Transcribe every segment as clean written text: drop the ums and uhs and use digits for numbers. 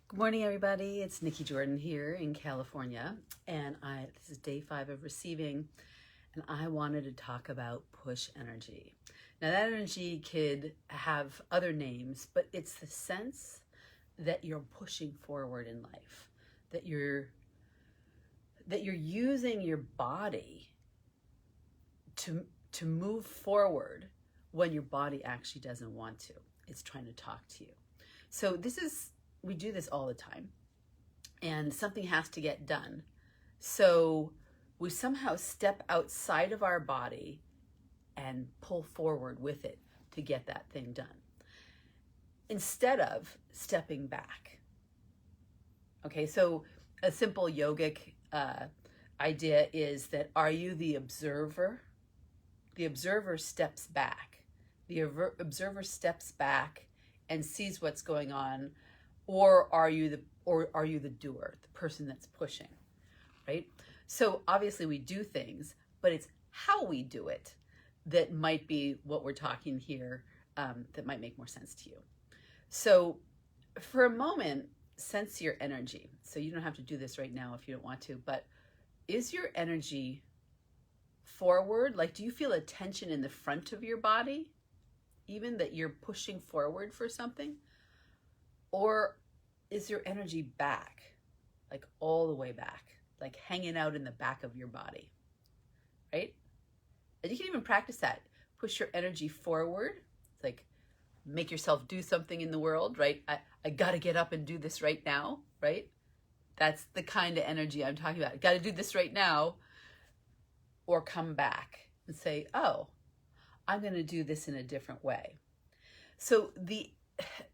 Good morning, everybody. It's Nikki Jordan here in California, and this is day 5 of receiving, and I wanted to talk about push energy. Now, that energy could have other names, but it's the sense that you're pushing forward in life, that you're using your body to move forward when your body actually doesn't want to. It's trying to talk to you. So we do this all the time, and something has to get done. So we somehow step outside of our body and pull forward with it to get that thing done, instead of stepping back. Okay, so a simple yogic idea is that, are you the observer? The observer steps back. The observer steps back and sees what's going on. Or are you the doer, the person that's pushing, right? So obviously we do things, but it's how we do it that might be what we're talking here, that might make more sense to you. So for a moment, sense your energy. So you don't have to do this right now if you don't want to, but is your energy forward? Like, do you feel a tension in the front of your body, even that you're pushing forward for something? Or is your energy back, like all the way back, like hanging out in the back of your body, right? And you can even practice that. Push your energy forward. It's like, make yourself do something in the world, right? I got to get up and do this right now, right? That's the kind of energy I'm talking about. Got to do this right now. Or come back and say, oh, I'm going to do this in a different way. So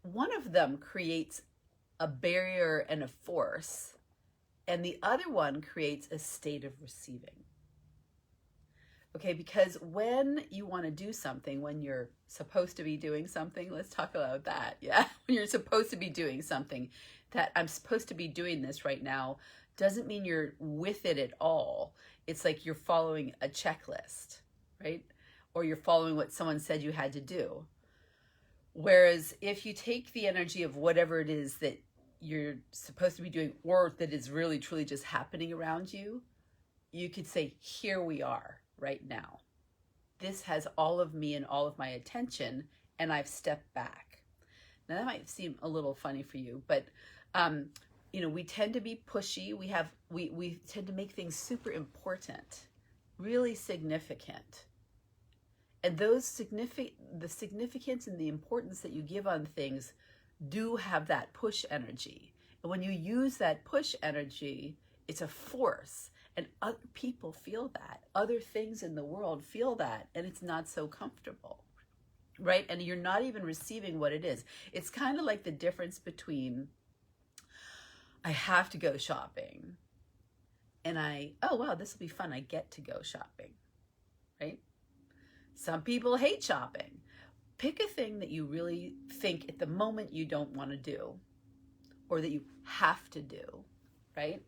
one of them creates a barrier and a force, and the other one creates a state of receiving. Okay, because when you want to do something, when you're supposed to be doing something, let's talk about that, yeah? When you're supposed to be doing something, that I'm supposed to be doing this right now, doesn't mean you're with it at all. It's like you're following a checklist, right? Or you're following what someone said you had to do. Whereas if you take the energy of whatever it is that you're supposed to be doing, or that is really truly just happening around you, you could say, here we are right now. This has all of me and all of my attention, and I've stepped back. Now that might seem a little funny for you, but we tend to be pushy. We tend to make things super important, really significant. And the significance and the importance that you give on things do have that push energy. And when you use that push energy, it's a force. And other people feel that. Other things in the world feel that. And it's not so comfortable, right? And you're not even receiving what it is. It's kind of like the difference between, I have to go shopping, and oh, wow, this will be fun. I get to go shopping, right? Some people hate shopping. Pick a thing that you really think at the moment you don't want to do, or that you have to do, right?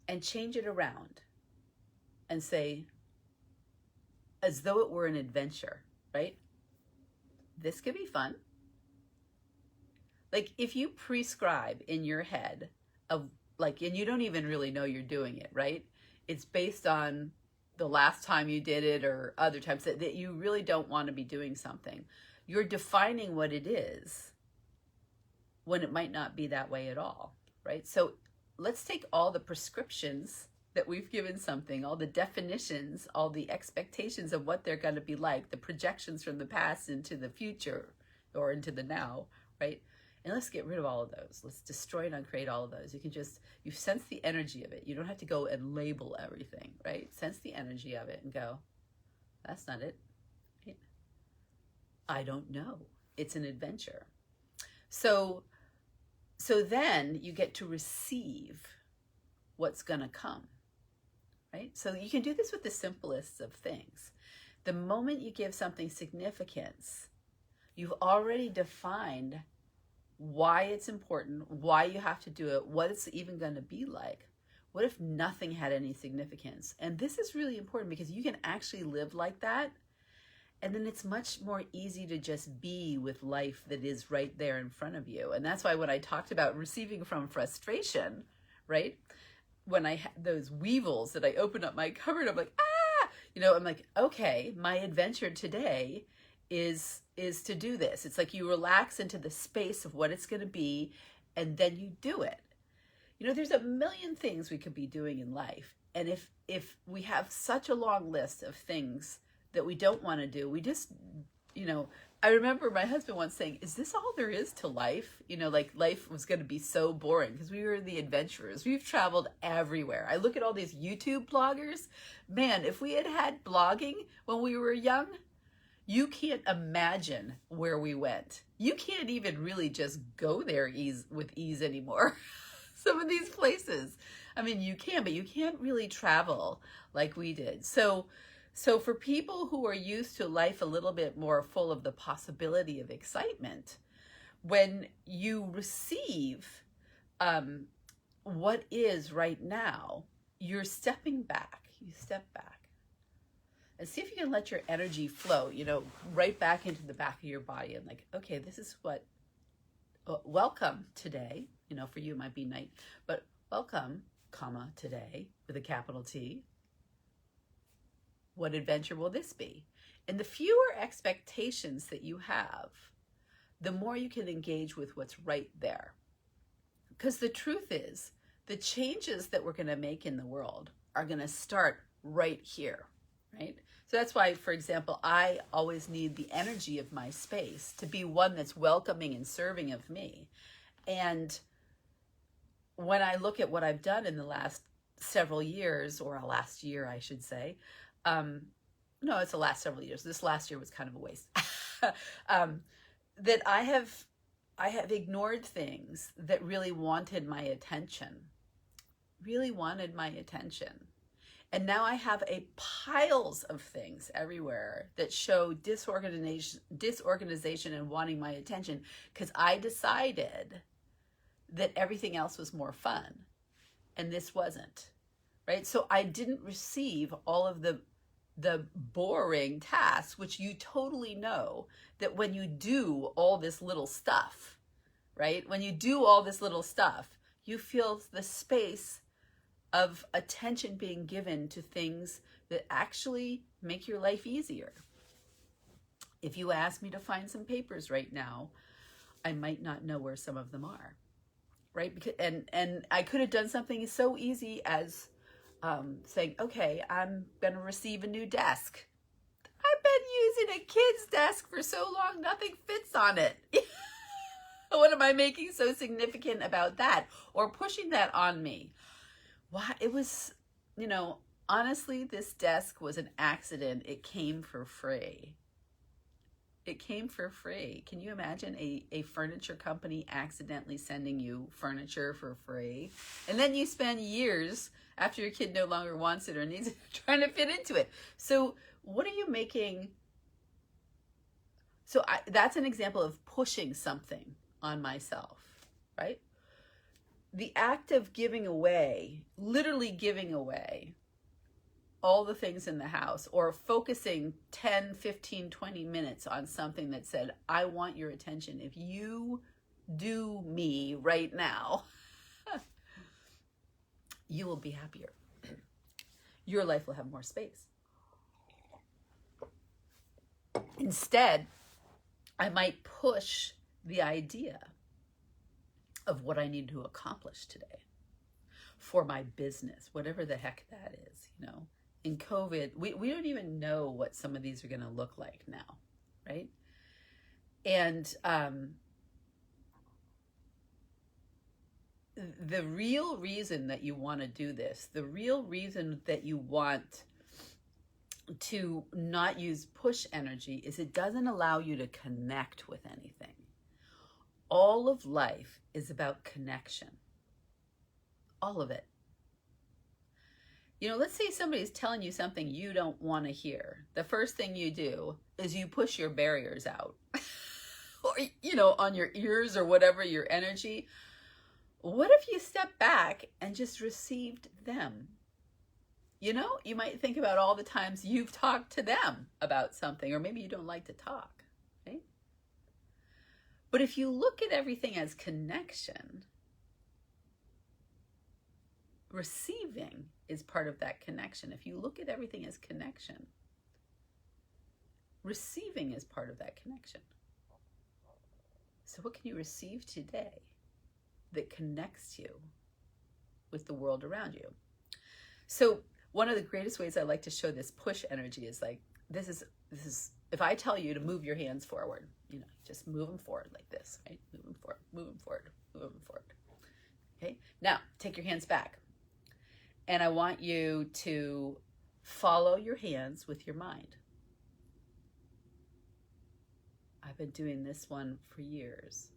And change it around and say, as though it were an adventure, right? This could be fun. Like, if you prescribe in your head of and you don't even really know you're doing it, right? It's based on the last time you did it or other times that you really don't want to be doing something. You're defining what it is when it might not be that way at all, right? So let's take all the prescriptions that we've given something, all the definitions, all the expectations of what they're going to be like, the projections from the past into the future or into the now, right? And let's get rid of all of those. Let's destroy and uncreate all of those. You sense the energy of it. You don't have to go and label everything, right? Sense the energy of it and go, that's not it. Right? I don't know. It's an adventure. So then you get to receive what's going to come, right? So you can do this with the simplest of things. The moment you give something significance, you've already defined why it's important, why you have to do it, what it's even going to be like. What if nothing had any significance? And this is really important because you can actually live like that And then it's much more easy to just be with life that is right there in front of you. And that's why when I talked about receiving from frustration, right? When I had those weevils that I opened up my cupboard, I'm like, ah, I'm like, okay, my adventure today is to do this. It's like you relax into the space of what it's going to be, and then you do it. There's a million things we could be doing in life. And if we have such a long list of things that we don't want to do, we just, I remember my husband once saying, is this all there is to life? Like life was going to be so boring because we were the adventurers. We've traveled everywhere. I look at all these YouTube bloggers. Man, if we had had blogging when we were young, you can't imagine where we went. You can't even really just go there with ease anymore. Some of these places. I mean, you can, but you can't really travel like we did. So for people who are used to life a little bit more full of the possibility of excitement, when you receive what is right now, you're stepping back. You step back. And see if you can let your energy flow, right back into the back of your body. And like, okay, this is what, welcome today. For you it might be night, but welcome, today with a capital T. What adventure will this be? And the fewer expectations that you have, the more you can engage with what's right there. Because the truth is, the changes that we're going to make in the world are going to start right here, right? So that's why, for example, I always need the energy of my space to be one that's welcoming and serving of me. And when I look at what I've done in the last several years, or last year, I should say, no, it's the last several years. This last year was kind of a waste. That I have ignored things that really wanted my attention. And now I have piles of things everywhere that show disorganization and wanting my attention because I decided that everything else was more fun and this wasn't, right? So I didn't receive all of the boring tasks, which you totally know that when you do all this little stuff, right? When you do all this little stuff, you feel the space of attention being given to things that actually make your life easier. If you ask me to find some papers right now, I might not know where some of them are, right? Because and I could have done something so easy as saying, okay, I'm going to receive a new desk. I've been using a kid's desk for so long, nothing fits on it. What am I making so significant about that? Or pushing that on me? Why? It was, honestly, this desk was an accident. It came for free. Can you imagine a furniture company accidentally sending you furniture for free? And then you spend years after your kid no longer wants it or needs it trying to fit into it. So what are you making? So that's an example of pushing something on myself, right? The act of giving away, literally giving away all the things in the house, or focusing 10, 15, 20 minutes on something that said, I want your attention. If you do me right now, you will be happier. Your life will have more space. Instead, I might push the idea of what I need to accomplish today for my business, whatever the heck that is, In COVID, we don't even know what some of these are going to look like now, right? And the real reason that you want to do this, the real reason that you want to not use push energy is it doesn't allow you to connect with anything. All of life is about connection. All of it. Let's say somebody's telling you something you don't want to hear. The first thing you do is you push your barriers out. Or, on your ears or whatever, your energy. What if you step back and just received them? You know, you might think about all the times you've talked to them about something, or maybe you don't like to talk, right? But if you look at everything as connection, receiving is part of that connection. If you look at everything as connection, receiving is part of that connection. So what can you receive today that connects you with the world around you? So one of the greatest ways I like to show this push energy is like, this is if I tell you to move your hands forward, you know, just move them forward like this, right? Move them forward, move them forward, move them forward. Okay, now take your hands back. And I want you to follow your hands with your mind. I've been doing this one for years.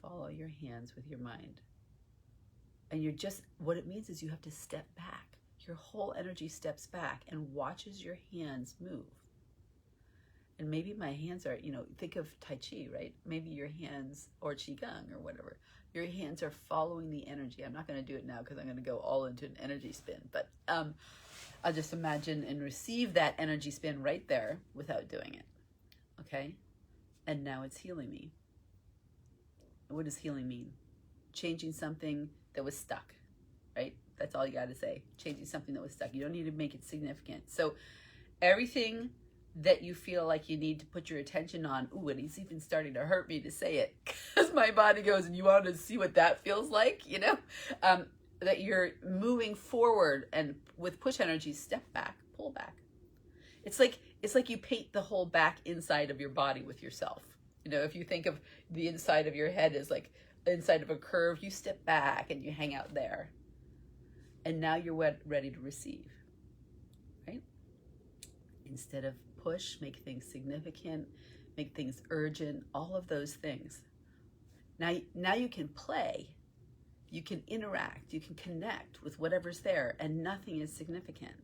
Follow your hands with your mind. And you're just, what it means is you have to step back. Your whole energy steps back and watches your hands move. And maybe my hands are, you know, think of Tai Chi, right? Maybe your hands, or Qigong or whatever, your hands are following the energy. I'm not going to do it now because I'm going to go all into an energy spin. But I'll just imagine and receive that energy spin right there without doing it. Okay? And now it's healing me. What does healing mean? Changing something that was stuck, right? That's all you got to say. Changing something that was stuck. You don't need to make it significant. So everything that you feel like you need to put your attention on, ooh, and it's even starting to hurt me to say it because my body goes, and you want to see what that feels like, you know? That you're moving forward, and with push energy, step back, pull back. It's like you paint the whole back inside of your body with yourself. You know, if you think of the inside of your head as like inside of a curve, you step back and you hang out there. And now you're ready to receive, right? Instead of push, make things significant, make things urgent, all of those things. Now you can play, you can interact, you can connect with whatever's there, and nothing is significant.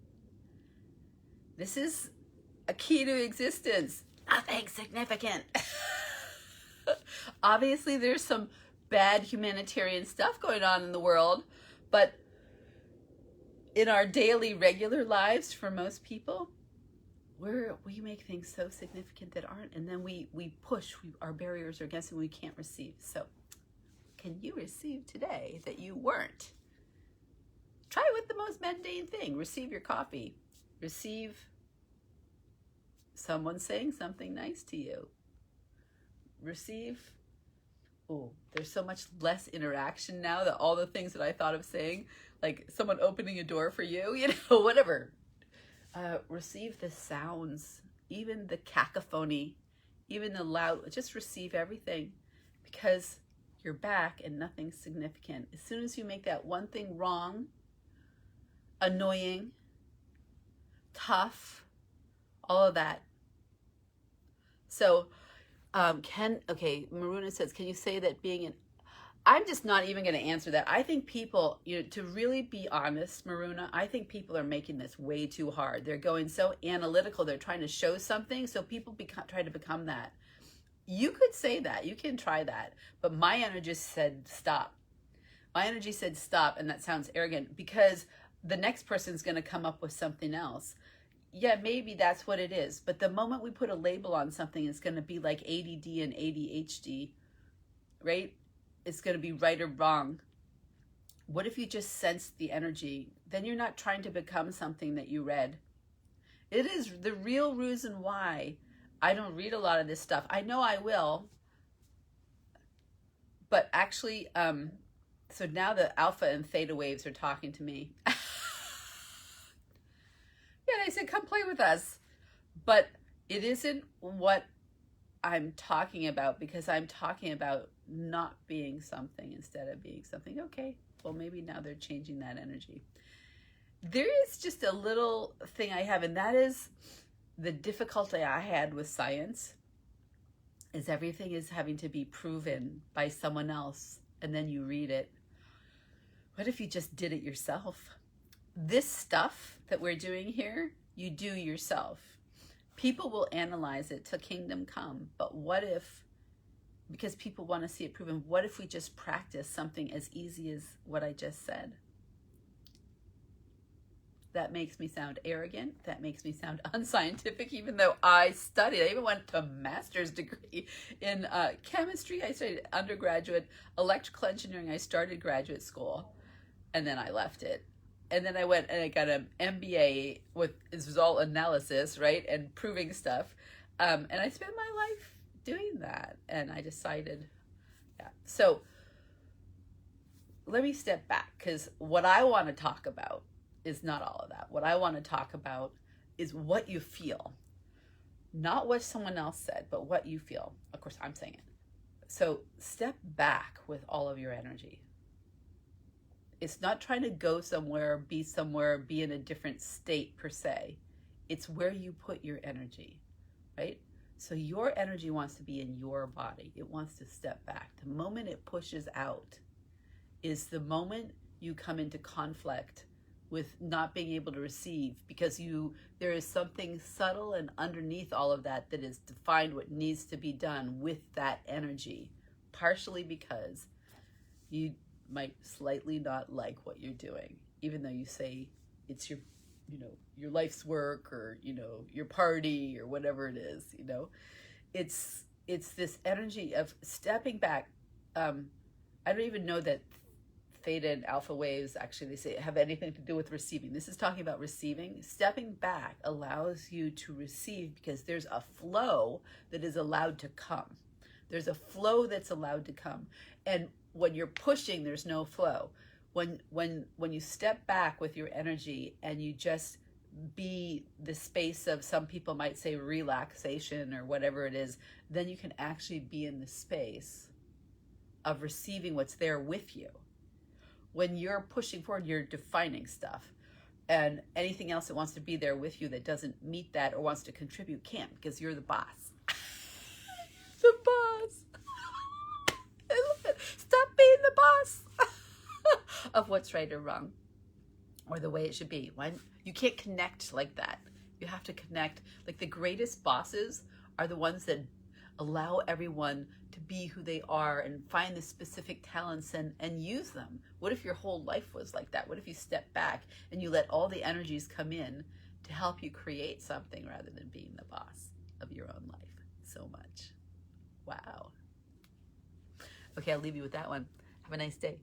This is a key to existence. Nothing significant. Obviously, there's some bad humanitarian stuff going on in the world, but in our daily, regular lives, for most people, we make things so significant that aren't, and then we push, our barriers are against, and we can't receive. So can you receive today that you weren't? Try it with the most mundane thing. Receive your coffee. Receive someone saying something nice to you. Receive, oh, there's so much less interaction now, that all the things that I thought of saying, like someone opening a door for you, you know, whatever. Receive the sounds, even the cacophony, even the loud, just receive everything, because you're back and nothing's significant. As soon as you make that one thing wrong, annoying, tough, all of that. So, Maruna says, can you say that being an, I'm just not even going to answer that. I think people, you know, to really be honest, Maruna, I think people are making this way too hard. They're going so analytical. They're trying to show something, so people try to become that. You could say that. You can try that. But my energy said stop. My energy said stop, and that sounds arrogant, because the next person's going to come up with something else. Yeah, maybe that's what it is. But the moment we put a label on something, it's going to be like ADD and ADHD, right? It's going to be right or wrong. What if you just sense the energy? Then you're not trying to become something that you read. It is the real reason why I don't read a lot of this stuff. I know I will. But actually, so now the alpha and theta waves are talking to me. Yeah, they said, come play with us. But it isn't what I'm talking about, because I'm talking about not being something instead of being something. Okay, well, maybe now they're changing that energy. There is just a little thing I have, and that is the difficulty I had with science, is everything is having to be proven by someone else, and then you read it. What if you just did it yourself? This stuff that we're doing here, you do yourself. People will analyze it till kingdom come, but what if, because people want to see it proven, what if we just practice something as easy as what I just said? That makes me sound arrogant. That makes me sound unscientific, even though I studied. I even went to a master's degree in chemistry. I studied undergraduate, electrical engineering. I started graduate school, and then I left it. And then I went and I got an MBA with, this was all analysis, right? And proving stuff. And I spent my life doing that. And I decided, yeah. So let me step back, because what I want to talk about is not all of that. What I want to talk about is what you feel. Not what someone else said, but what you feel. Of course, I'm saying it. So step back with all of your energy. It's not trying to go somewhere, be in a different state per se. It's where you put your energy, right? So your energy wants to be in your body. It wants to step back. The moment it pushes out is the moment you come into conflict with not being able to receive, because there is something subtle and underneath all of that that is defined what needs to be done with that energy, partially because you might slightly not like what you're doing, even though you say it's your life's work, or your party, or whatever it is. It's this energy of stepping back. I don't even know that theta and alpha waves, actually, they say, have anything to do with receiving. This is talking about receiving. Stepping back allows you to receive, because there's a flow that is allowed to come. There's a flow that's allowed to come. And when you're pushing, there's no flow. When you step back with your energy and you just be the space of, some people might say, relaxation or whatever it is, then you can actually be in the space of receiving what's there with you. When you're pushing forward, you're defining stuff, and anything else that wants to be there with you that doesn't meet that or wants to contribute can't, because you're the boss. The boss. I love it. Stop being the boss of what's right or wrong, or the way it should be. When you can't connect like that, you have to connect. Like, the greatest bosses are the ones that allow everyone to be who they are and find the specific talents and use them. What if your whole life was like that? What if you step back and you let all the energies come in to help you create something, rather than being the boss of your own life so much? Wow. Okay, I'll leave you with that one. Have a nice day.